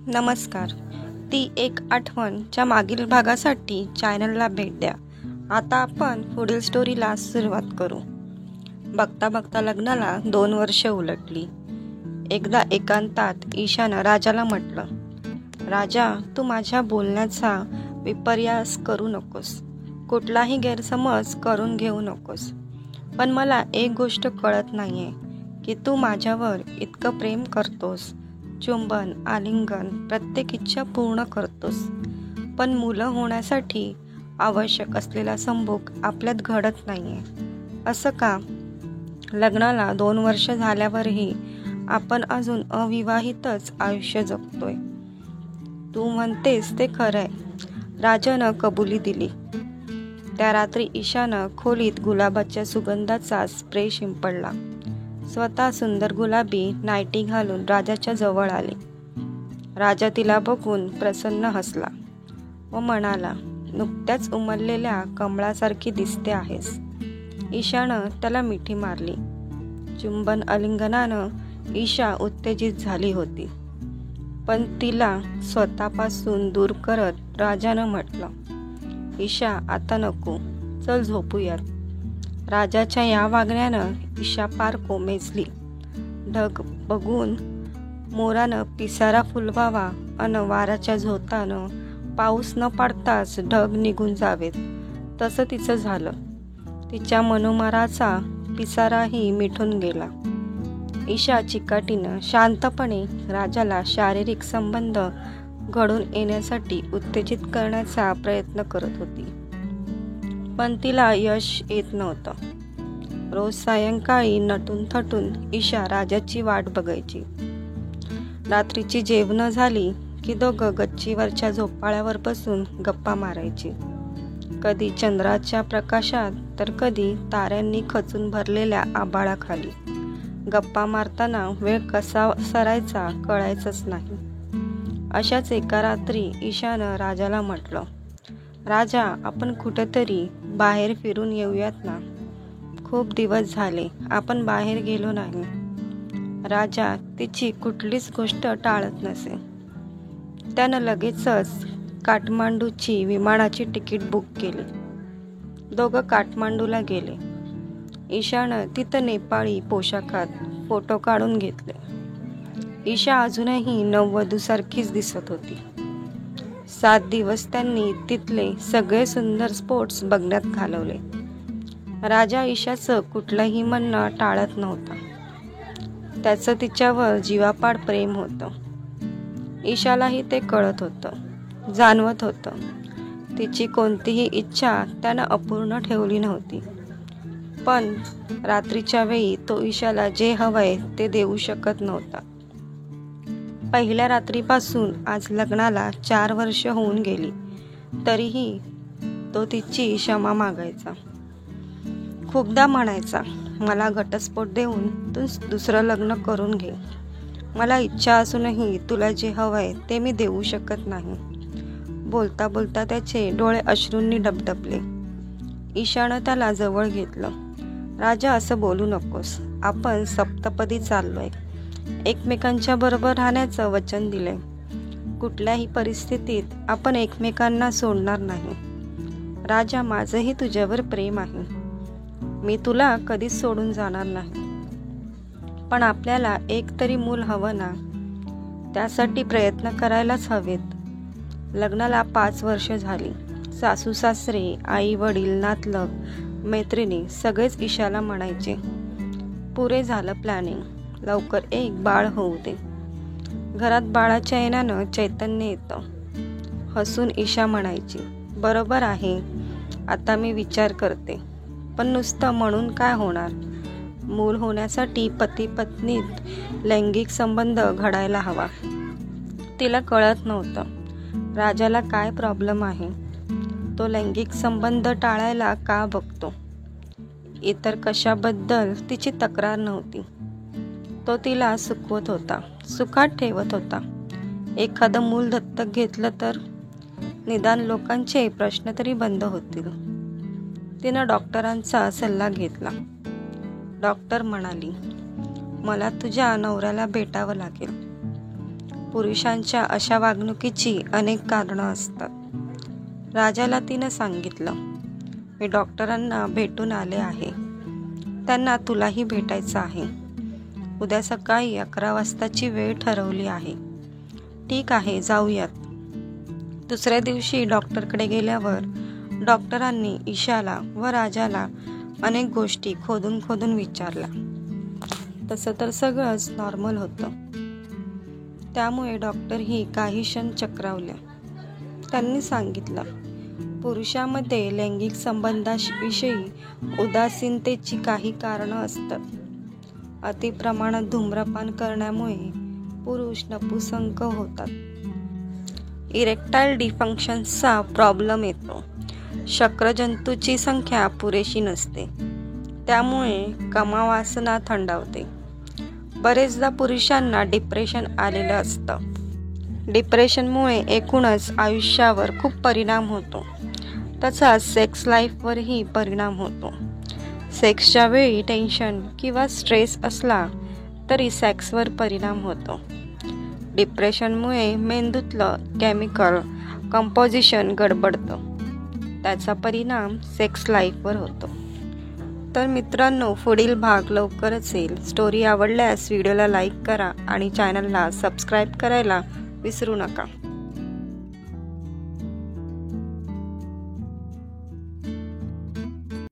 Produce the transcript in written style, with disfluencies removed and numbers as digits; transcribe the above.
नमस्कार. ती एक आठवणच्या मागील भागासाठी चॅनलला भेट द्या. आता आपण पुढील स्टोरीला सुरुवात करू. बघता बघता लग्नाला 2 वर्ष उलटली. एकदा एकांतात ईशानं राजाला म्हटलं, राजा, तू माझ्या बोलण्याचा विपर्यास करू नकोस. कुठलाही गैरसमज करून घेऊ नकोस. पण मला एक गोष्ट कळत नाहीये की तू माझ्यावर इतकं प्रेम करतोस. चुंबन, आलिंगन, प्रत्येक इच्छा पूर्ण करतोस. पण मुलं होण्यासाठी आवश्यक असलेला संभोग आपल्यात घडत नाहीये. असं का? लग्नाला 2 वर्ष झाल्यावरही आपण अजून अविवाहितच आयुष्य जगतोय. तू म्हणतेस ते खरंय. राजानं कबुली दिली. त्या रात्री ईशानं खोलीत गुलाबाच्या सुगंधाचा स्प्रे शिंपडला. स्वतः सुंदर गुलाबी नायटी घालून राजाच्या जवळ आले. राजा तिला बघून प्रसन्न हसला व म्हणाला, नुकत्याच उमललेल्या कमळासारखी दिसते आहेस. ईशानं त्याला मिठी मारली. चुंबन आलिंगनानं ईशा उत्तेजित झाली होती. पण तिला स्वतःपासून दूर करत राजानं म्हटलं, ईशा, आता नको, चल झोपूयात. राजाच्या या वागण्यानं ईशा पार कोमेजली. ढग बघून मोरानं पिसारा फुलवावा अन वाऱ्याच्या झोतानं पाऊस न पाडताच ढग निघून जावेत, तसं तिचं झालं. तिच्या मनोमराचा पिसाराही मिटून गेला. ईशा चिकाटीनं शांतपणे राजाला शारीरिक संबंध घडून येण्यासाठी उत्तेजित करण्याचा प्रयत्न करत होती. पण तिला यश येत नव्हतं. रोज सायंकाळी नटून थटून ईशा राजाची वाट बघायची. रात्रीची जेवणं झाली की दोघं गच्चीवरच्या झोपाळ्यावर बसून गप्पा मारायची. कधी चंद्राच्या प्रकाशात तर कधी ताऱ्यांनी खचून भरलेल्या आभाळाखाली. गप्पा मारताना वेळ कसा सरायचा कळायचंच नाही. अशाच एका रात्री ईशानं राजाला म्हटलं, राजा, आपण कुठेतरी बाहेर फिरून येऊयात ना. खूप दिवस झाले आपण बाहेर गेलो नाही. राजा तिची कुठलीच गोष्ट टाळत नसे. त्यानं लगेचच काठमांडूची विमानाची तिकीट बुक केली. दोघं काठमांडूला गेले. ईशानं तिथं नेपाळी पोशाखात फोटो काढून घेतले. ईशा अजूनही नववधूसारखीच दिसत होती. 7 दिवस त्यांनी तिथले सगळे सुंदर स्पॉट्स बघण्यात घालवले. राजा ईशाचं कुठलंही म्हणणं टाळत नव्हता. त्याचं तिच्यावर जीवापाड प्रेम होतं. ईशालाही ते कळत होतं, जाणवत होतं. तिची कोणतीही इच्छा त्यानं अपूर्ण ठेवली नव्हती. पण रात्रीच्या वेळी तो ईशाला जे हवंय ते देऊ शकत नव्हता. पहिल्या रात्रीपासून आज लग्नाला 4 वर्ष होऊन गेली तरीही तो तिची क्षमा मागायचा. खूपदा म्हणायचा, मला घटस्फोट देऊन तू दुसरं लग्न करून घे. मला इच्छा असूनही तुला जे हवंय ते मी देऊ शकत नाही. बोलता बोलता त्याचे डोळे अश्रूंनी डबडबले. ईशानं त्याला जवळ घेतलं. राजा, असं बोलू नकोस. आपण सप्तपदी चाललोय. एकमेकांच्या बरोबर राहण्याचं वचन दिलंय. कुठल्याही परिस्थितीत आपण एकमेकांना सोडणार नाही. राजा, माझंही तुझ्यावर प्रेम आहे. मी तुला कधीच सोडून जाणार नाही. पण आपल्याला एक तरी मूल हवं ना. त्यासाठी प्रयत्न करायलाच हवेत. लग्नाला 5 वर्ष झाली. सासू सासरे, आई वडील, नातलग, मैत्रिणी सगळेच ईशाला म्हणायचे, पुरे झालं प्लॅनिंग, लवकर एक बाळ होऊ दे. घरात बाळाच्या येण्यानं चैतन्य येतं. हसून ईशा म्हणायची, बरोबर आहे, आता मी विचार करते. पण नुसतं म्हणून काय होणार. मूल होण्यासाठी पती पत्नीत लैंगिक संबंध घडायला हवा. तिला कळत नव्हतं राजाला काय प्रॉब्लेम आहे. तो लैंगिक संबंध टाळायला का बघतो. इतर कशाबद्दल तिची तक्रार नव्हती. तो तिला सुखवत होता, सुखात ठेवत होता. एखादं मूल दत्तक घेतलं तर निदान लोकांचे प्रश्न तरी बंद होतील. तिनं डॉक्टरांचा सल्ला घेतला. डॉक्टर म्हणाली, मला तुझ्या नवऱ्याला भेटावं लागेल. पुरुषांच्या अशा वागणुकीची अनेक कारणं असतात. राजाला तिनं सांगितलं, मी डॉक्टरांना भेटून आले आहे. त्यांना तुलाही भेटायचं आहे. उद्या सकाळी 11 वाजताची वेळ ठरवली आहे. ठीक आहे, जाऊयात. दुसऱ्या दिवशी डॉक्टरकडे गेल्यावर डॉक्टरांनी ईशाला व राजाला अनेक गोष्टी खोदून खोदून विचारल्या. तसं तर सगळंच नॉर्मल होतं. त्यामुळे डॉक्टरही काही क्षण चक्रावल्या. त्यांनी सांगितलं, पुरुषामध्ये लैंगिक संबंधाविषयी उदासीनतेची काही कारणं असतात. अतिप्रमाणात धूम्रपान करण्यामुळे पुरुष नपुसंक होतात. इरेक्टाईल डिफंक्शनचा प्रॉब्लेम येतो. शुक्रजंतूची संख्या पुरेशी नसते, त्यामुळे कामवासना थंडावते. बरेचदा पुरुषांना डिप्रेशन आलेलं असतं. डिप्रेशनमुळे एकूणच आयुष्यावर खूप परिणाम होतो. तसाच सेक्स लाईफवरही परिणाम होतो. सेक्सच्या वेळी टेन्शन किंवा स्ट्रेस असला तरी सेक्सवर परिणाम होतो. डिप्रेशनमुळे मेंदूतलं केमिकल कंपोजिशन गडबडतं. त्याचा परिणाम सेक्स लाईफवर होतो. तर मित्रांनो, पुढील भाग लवकरच येईल. स्टोरी आवडल्यास व्हिडिओला लाईक करा आणि चॅनलला सबस्क्राईब करायला विसरू नका.